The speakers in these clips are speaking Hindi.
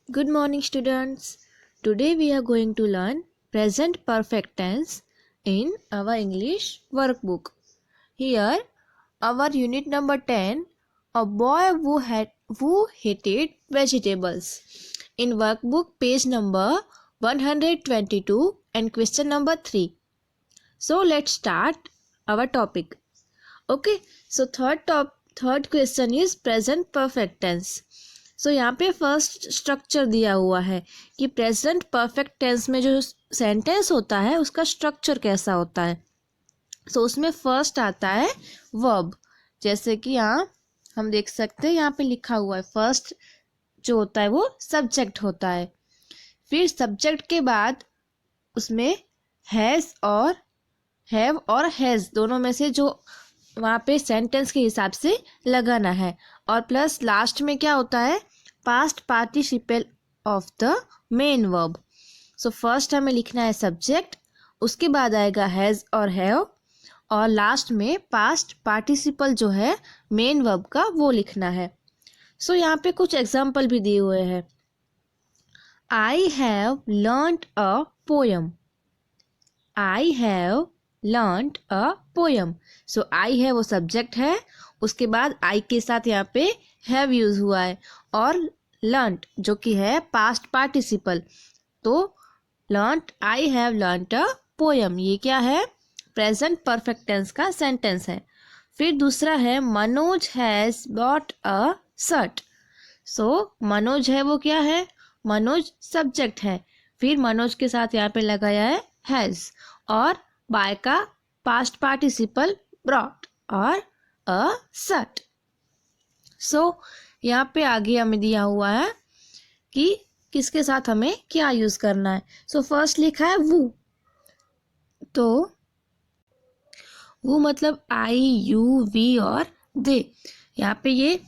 Good morning, students. Today we are going to learn present perfect tense in our English workbook. Here, our unit number 10, a boy who hated vegetables. In workbook page number 122 and question number 3. So let's start our topic. Okay, so third question is present perfect tense. सो यहाँ पे फर्स्ट स्ट्रक्चर दिया हुआ है कि प्रेजेंट परफेक्ट टेंस में जो सेंटेंस होता है उसका स्ट्रक्चर कैसा होता है। सो उसमें फर्स्ट आता है वर्ब, जैसे कि यहाँ हम देख सकते हैं, यहाँ पे लिखा हुआ है फर्स्ट जो होता है वो सब्जेक्ट होता है। फिर सब्जेक्ट के बाद उसमें हैज़ और हैव और हैज़ दोनों में से जो वहाँ पे सेंटेंस के हिसाब से लगाना है, और प्लस लास्ट में क्या होता है, past participle of the main verb. So first हमें लिखना है सब्जेक्ट, उसके बाद आएगा हैज़ और हैव, और लास्ट में पास्ट पार्टिसिपल जो है मेन वर्ब का वो लिखना है। सो यहाँ पे कुछ एग्जाम्पल भी दिए हुए हैं। I have learned a poem. I have learned a poem. So I है वो सब्जेक्ट है, उसके बाद आई के साथ यहाँ पे हैव यूज हुआ है, और लर्नड जो कि है पास्ट पार्टिसिपल, तो learned I have learned a poem, ये क्या है, प्रेजेंट परफेक्ट टेंस का सेंटेंस है। फिर दूसरा है Manoj has bought a shirt. So Manoj है वो क्या है, मनोज सब्जेक्ट है, फिर मनोज के साथ यहाँ पे लगाया है हैज, और बाय का पास्ट पार्टिसिपल ब्रॉट और अ शर्ट। सो यहाँ पे आगे हमें दिया हुआ है कि किसके साथ हमें क्या यूज करना है। सो फर्स्ट लिखा है वो, तो वो मतलब आई यू वी और दे। यहाँ पे ये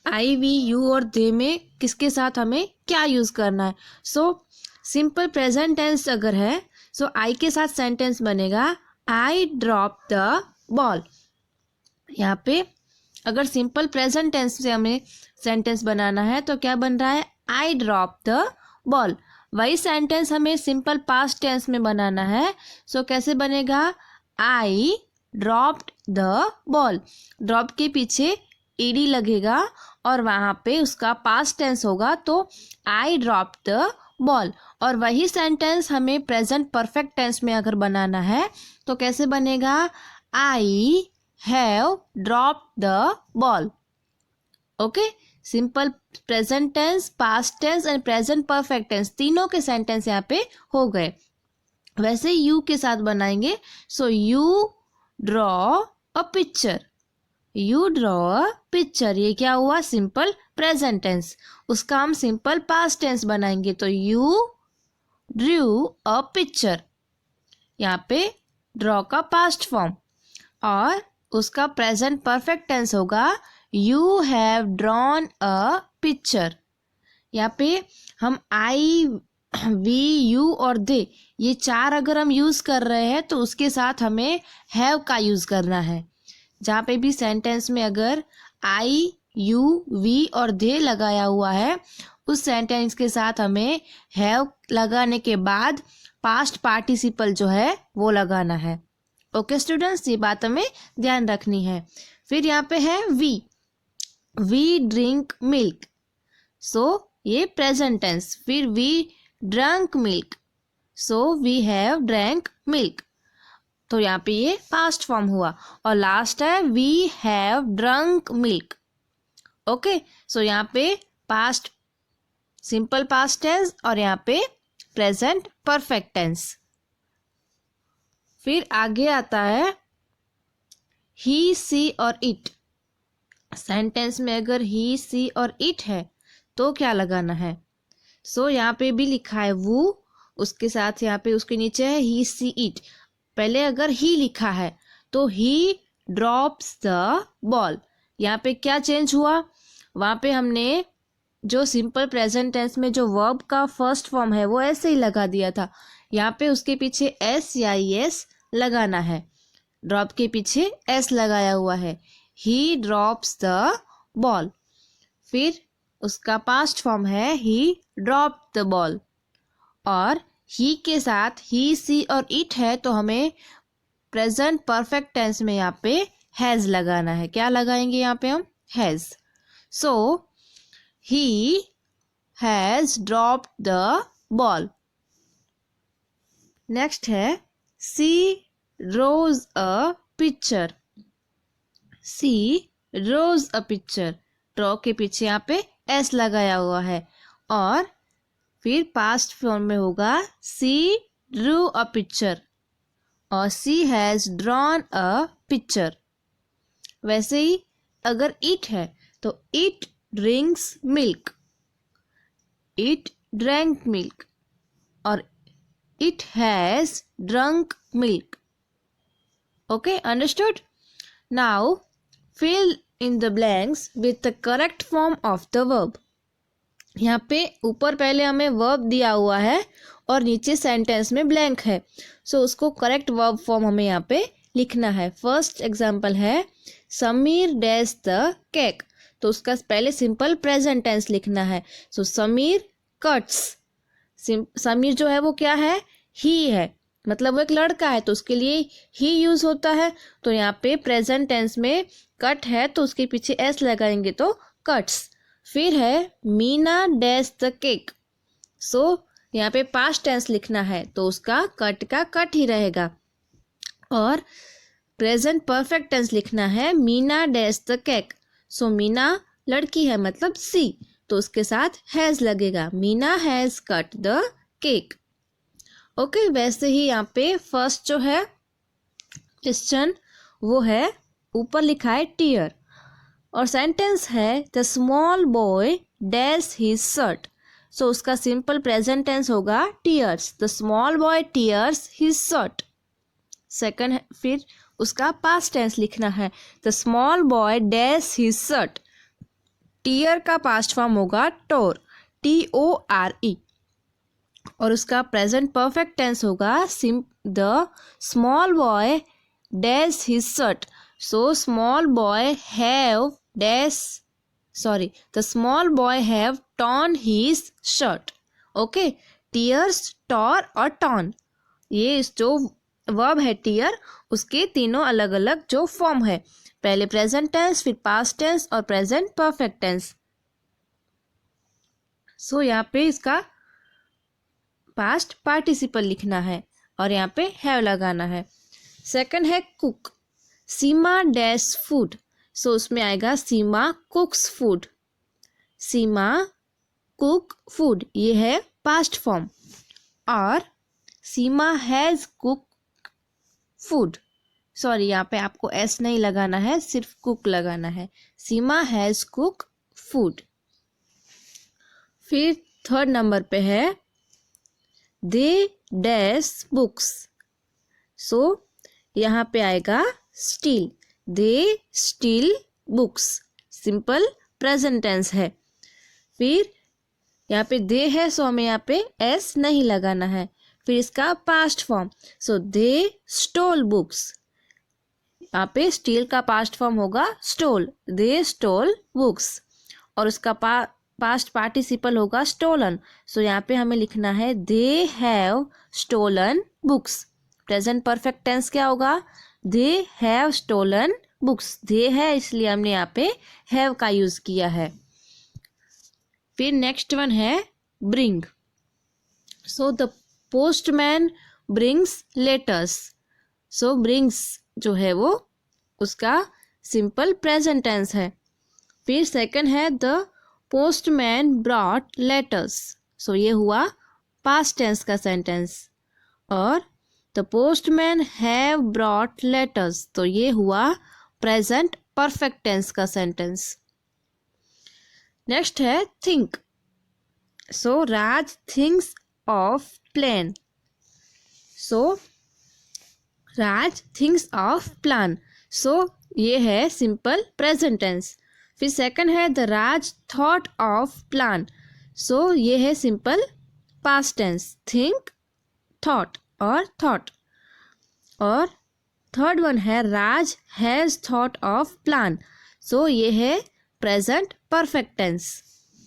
आई वी यू और दे में किसके साथ हमें क्या यूज करना है। सो सिंपल प्रेजेंट टेंस अगर है, सो आई के साथ सेंटेंस बनेगा आई ड्रॉप द बॉल। यहाँ पे अगर सिंपल प्रेजेंट टेंस से हमें सेंटेंस बनाना है तो क्या बन रहा है, आई ड्रॉप द बॉल। वही सेंटेंस हमें सिंपल पास्ट टेंस में बनाना है, सो कैसे बनेगा, I dropped the ball. Drop के पीछे ईडी लगेगा और वहाँ पे उसका पास्ट टेंस होगा, तो आई ड्रॉप्ड द बॉल। और वही सेंटेंस हमें प्रेजेंट परफेक्ट टेंस में अगर बनाना है तो कैसे बनेगा, I have dropped the ball. Okay, simple present tense, past tense and present perfect tense तीनों के सेंटेंस यहाँ पे हो गए। वैसे यू के साथ बनाएंगे, so you draw a picture. You draw a picture, ये क्या हुआ, सिंपल प्रेजेंट टेंस। उसका हम सिंपल पास्ट टेंस बनाएंगे, तो यू ड्रू अ पिक्चर, यहाँ पे ड्रॉ का पास्ट फॉर्म, और उसका प्रेजेंट परफेक्ट टेंस होगा you have drawn a picture. यहाँ पे हम आई वी यू और दे ये चार अगर हम यूज कर रहे हैं तो उसके साथ हमें हैव का यूज करना है। जहाँ पे भी सेंटेंस में अगर आई यू वी और दे लगाया हुआ है, उस सेंटेंस के साथ हमें हैव लगाने के बाद पास्ट पार्टिसिपल जो है वो लगाना है। ओके स्टूडेंट्स, ये बात हमें ध्यान रखनी है। फिर यहाँ पे है वी ड्रिंक मिल्क। सो ये प्रेजेंट टेंस। फिर we drunk milk, so we have drank milk, तो यहाँ पे ये पास्ट फॉर्म हुआ। और लास्ट है we have drunk milk. Okay, so यहाँ पे पास्ट सिंपल पास्ट टेंस और यहाँ पे प्रेजेंट परफेक्ट टेंस। फिर आगे आता है ही सी और इट। सेंटेंस में अगर ही सी और इट है तो क्या लगाना है। सो यहाँ पे भी लिखा है वो, उसके साथ यहाँ पे उसके नीचे है ही सी इट। पहले अगर ही लिखा है तो ही ड्रॉप्स द बॉल। यहाँ पे क्या चेंज हुआ, वहाँ पे हमने जो सिंपल प्रेजेंट टेंस में जो वर्ब का फर्स्ट फॉर्म है वो ऐसे ही लगा दिया था, यहाँ पे उसके पीछे एस या एस लगाना है। ड्रॉप के पीछे एस लगाया हुआ है, ही ड्रॉप्स द बॉल। फिर उसका पास्ट फॉर्म है ही ड्रॉप्ड द बॉल। और ही के साथ ही, सी और इट है तो हमें प्रेजेंट परफेक्ट टेंस में यहाँ पे हैज़ लगाना है। क्या लगाएंगे यहाँ पे हम? Has. So he has dropped the ball. Next है she draws a picture. She draws a picture, draw के पीछे यहाँ पे एस लगाया हुआ है। और फिर पास्ट फॉर्म में होगा सी ड्रू अ पिक्चर और she has drawn a picture. वैसे ही अगर इट है तो it drinks milk, it drank milk, और it has drunk milk. Okay, understood? Now fill in the blanks with the correct form of the verb। यहाँ पे ऊपर पहले हमें वर्ब दिया हुआ है और नीचे सेंटेंस में ब्लैंक है। सो उसको करेक्ट वर्ब फॉर्म हमें यहाँ पे लिखना है। फर्स्ट एग्जांपल है समीर डैश द केक, तो उसका पहले सिंपल प्रेजेंट टेंस लिखना है। सो समीर कट्स, समीर जो है वो क्या है? ही है, मतलब वो एक लड़का है तो उसके लिए ही यूज होता है। तो यहाँ पे प्रेजेंट टेंस में कट है तो उसके पीछे एस लगाएंगे तो कट्स। फिर है मीना डैश द केक, सो यहाँ पे पास्ट टेंस लिखना है तो उसका कट का कट ही रहेगा। और प्रेजेंट परफेक्ट टेंस लिखना है मीना डैश द केक, सो मीना लड़की है मतलब सी, तो उसके साथ हैज लगेगा, Meena has cut the cake. Okay, वैसे ही यहाँ पे फर्स्ट जो है क्वेश्चन वो है ऊपर लिखा है टीयर और सेंटेंस है the small boy dash his shirt, so उसका सिंपल प्रेजेंट टेंस होगा tears, the small boy tears his shirt. Second है, फिर उसका पास्ट टेंस लिखना है the small boy dash his shirt, tear का पास्ट फॉर्म होगा टोर, TORE, और उसका प्रेजेंट परफेक्ट टेंस होगा the small boy dash his shirt, so small boy have dash the small boy have torn his shirt। okay, tears, tore और torn, ये जो वर्ब है टीयर उसके तीनों अलग अलग जो फॉर्म है, पहले प्रेजेंट टेंस, फिर पास्ट टेंस और प्रेजेंट परफेक्ट टेंस। सो यहाँ पे इसका पास्ट पार्टिसिपल लिखना है और यहाँ पे हैव लगाना है। सेकंड है कुक, सीमा डैश फूड, सो उसमें आएगा सीमा कुक्स फूड, सीमा कुक फूड, ये है पास्ट फॉर्म। और सीमा हैज कुक फूड, सॉरी यहाँ पे आपको एस नहीं लगाना है, सिर्फ कुक लगाना है, सीमा हैज कुक फूड। फिर थर्ड नंबर पे है दे डैश बुक्स, सो यहाँ पे आएगा steal, they steal books, simple present tense है। फिर यहाँ पे दे है सो हमें यहाँ पे एस नहीं लगाना है। फिर इसका past form, so they stole books, यहाँ पे स्टील का पास्ट फॉर्म होगा स्टोल, दे स्टोल बुक्स, और उसका पास्ट पार्टिसिपल होगा स्टोलन, सो यहाँ पे हमें लिखना है they have stolen books. Present perfect tense क्या होगा? They have stolen books, they है इसलिए हमने यहाँ पे हैव का यूज किया है। फिर नेक्स्ट वन है bring, so the postman brings letters, so brings जो है वो उसका सिंपल प्रेजेंट टेंस है। फिर सेकंड है the postman brought letters, so ये हुआ पास्ट टेंस का सेंटेंस। और the postman have brought letters, तो ये हुआ प्रेजेंट परफेक्ट टेंस का सेंटेंस। नेक्स्ट है think, so Raj thinks of plan, so Raj thinks of plan, so ये है सिंपल प्रेजेंट टेंस। फिर सेकंड है the Raj thought of plan, so ये है simple past tense, think, thought और थॉट। और थर्ड वन है राज has thought of plan, so ये है प्रेजेंट परफेक्ट टेंस।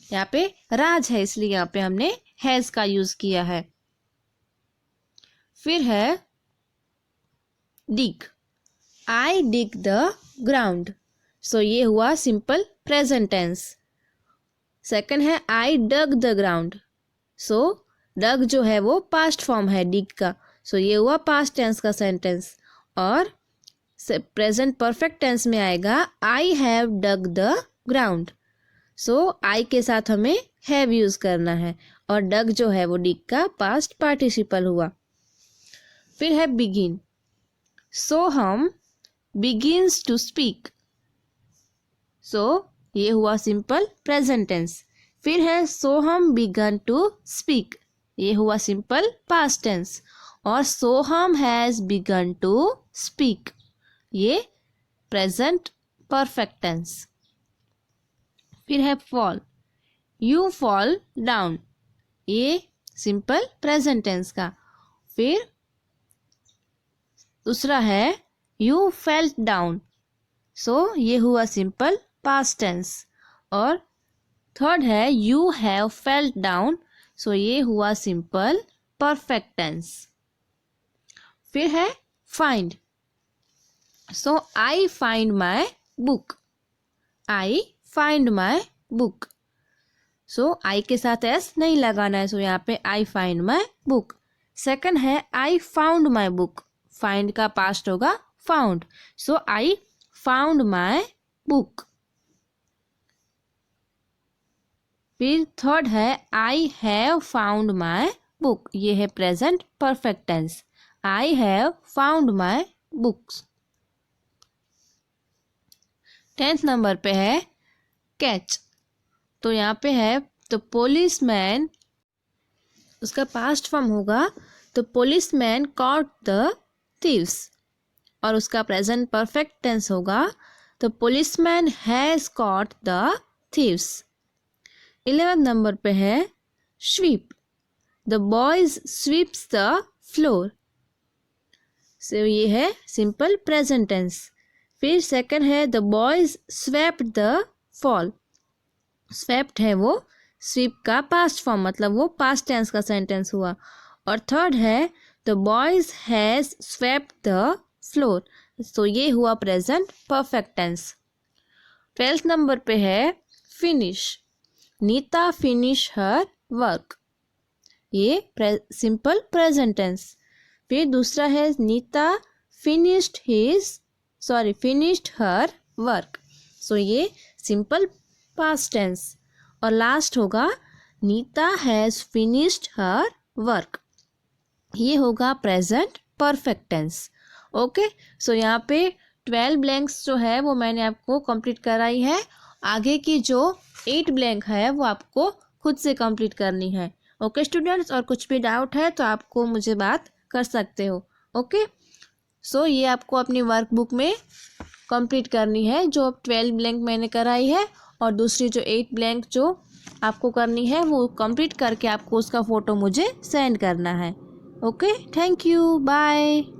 यहाँ पे राज है इसलिए यहाँ पे हमने हैज का यूज किया है। फिर है डिग, आई डिग द ग्राउंड। सो ये हुआ सिंपल प्रेजेंट टेंस। सेकंड है आई डग द ग्राउंड। सो डग जो है वो पास्ट फॉर्म है डिग का। सो ये हुआ पास्ट टेंस का सेंटेंस। और प्रेजेंट परफेक्ट टेंस में आएगा I have dug the ground. So I के साथ हमें हैव यूज करना है और डग जो है वो डिग का पास्ट पार्टिसिपल हुआ। फिर he begin, Soham begins to speak. So ये हुआ सिंपल प्रेजेंट टेंस। फिर है सोहम बिगन टू स्पीक, ये हुआ सिंपल पास्ट टेंस। और Soham has begun to speak, ये प्रेजेंट परफेक्ट टेंस। फिर है फॉल, यू फॉल डाउन, ये सिंपल प्रेजेंट टेंस का। फिर दूसरा है यू फेल्ट डाउन, सो ये हुआ सिंपल पास्ट टेंस। और थर्ड है you have felt down, so ये हुआ सिंपल परफेक्ट टेंस। फिर है find, so I find my book, I find my book. So I के साथ एस नहीं लगाना है, सो यहाँ पे I find my book. Second है I found my book, find का पास्ट होगा found, so I found my book. फिर थर्ड है I have found my book, ये है present perfect tense, I have found my books. 10th नंबर पे है कैच, तो यहाँ पे है तो पुलिसमैन, उसका पास्ट फॉर्म होगा तो पुलिसमैन कॉट द थीव्स, और उसका प्रेजेंट परफेक्ट टेंस होगा तो policeman has caught the thieves. 11th number पे है sweep, the boys sweeps the floor, so ये है सिंपल प्रेजेंट टेंस। फिर सेकंड है the boys swept the fall, swept है वो स्वीप का पास्ट फॉर्म, मतलब वो पास्ट टेंस का सेंटेंस हुआ। और थर्ड है the boys has swept the floor, so ये हुआ present perfect tense. 12th number पे है finish, Neeta finish her work, ये सिंपल प्रेजेंट टेंस। फिर दूसरा है Neeta finished her work, so ये सिंपल पास्ट टेंस। और लास्ट होगा Neeta has finished her work, ये होगा present perfect tense. Okay, so यहाँ पे 12 ब्लैंक्स जो है वो मैंने आपको कंप्लीट कराई है। आगे की जो 8 ब्लैंक है वो आपको खुद से कंप्लीट करनी है। ओके स्टूडेंट्स, और कुछ भी डाउट है तो आपको मुझे बात कर सकते हो। ओके, सो ये आपको अपनी वर्कबुक में कंप्लीट करनी है, जो 12 ब्लैंक मैंने कराई है, और दूसरी जो 8 ब्लैंक जो आपको करनी है वो कंप्लीट करके आपको उसका फ़ोटो मुझे सेंड करना है। Okay, thank you, bye.